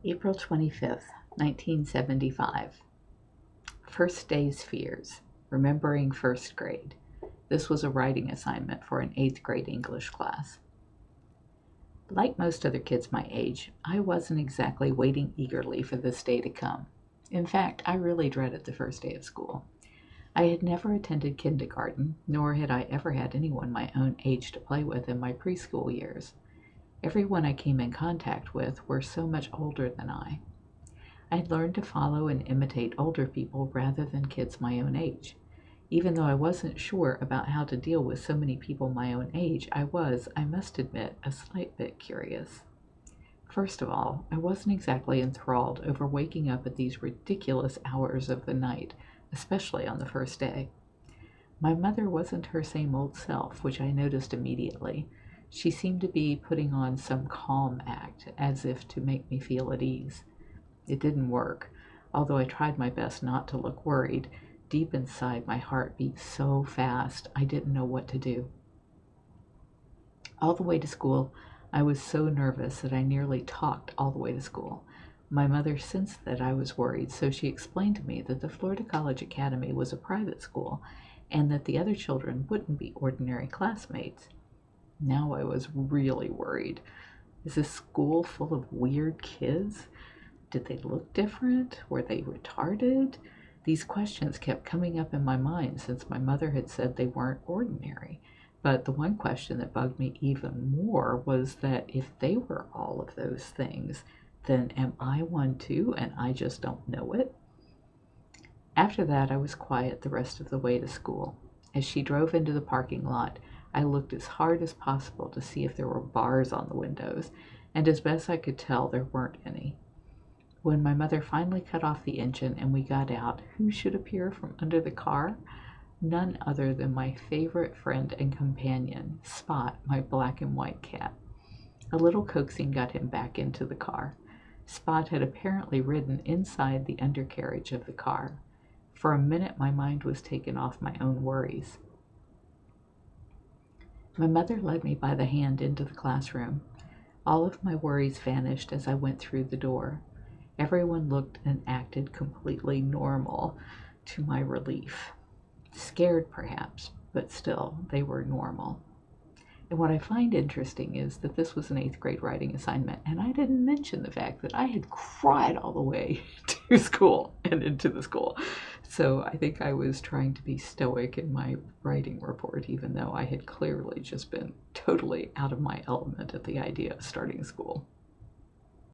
April 25th, 1975. First Day's Fears. Remembering First Grade. This was a writing assignment for an 8th grade English class. Like most other kids my age, I wasn't exactly waiting eagerly for this day to come. In fact, I really dreaded the first day of school. I had never attended kindergarten, nor had I ever had anyone my own age to play with in my preschool years. Everyone I came in contact with were so much older than I. I had learned to follow and imitate older people rather than kids my own age. Even though I wasn't sure about how to deal with so many people my own age, I was, I must admit, a slight bit curious. First of all, I wasn't exactly enthralled over waking up at these ridiculous hours of the night, especially on the first day. My mother wasn't her same old self, which I noticed immediately. She seemed to be putting on some calm act, as if to make me feel at ease. It didn't work. Although I tried my best not to look worried, deep inside my heart beat so fast I didn't know what to do. All the way to school, I was so nervous that I nearly talked all the way to school. My mother sensed that I was worried, so she explained to me that the Florida College Academy was a private school and that the other children wouldn't be ordinary classmates. Now I was really worried. Is this school full of weird kids? Did they look different? Were they retarded? These questions kept coming up in my mind since my mother had said they weren't ordinary. But the one question that bugged me even more was that if they were all of those things, then am I one too and I just don't know it? After that, I was quiet the rest of the way to school. As she drove into the parking lot, I looked as hard as possible to see if there were bars on the windows, and as best I could tell, there weren't any. When my mother finally cut off the engine and we got out, who should appear from under the car? None other than my favorite friend and companion, Spot, my black and white cat. A little coaxing got him back into the car. Spot had apparently ridden inside the undercarriage of the car. For a minute my mind was taken off my own worries. My mother led me by the hand into the classroom. All of my worries vanished as I went through the door. Everyone looked and acted completely normal, to my relief. Scared, perhaps, but still, they were normal. And what I find interesting is that this was an 8th grade writing assignment, and I didn't mention the fact that I had cried all the way to school and into the school. So I think I was trying to be stoic in my writing report, even though I had clearly just been totally out of my element at the idea of starting school.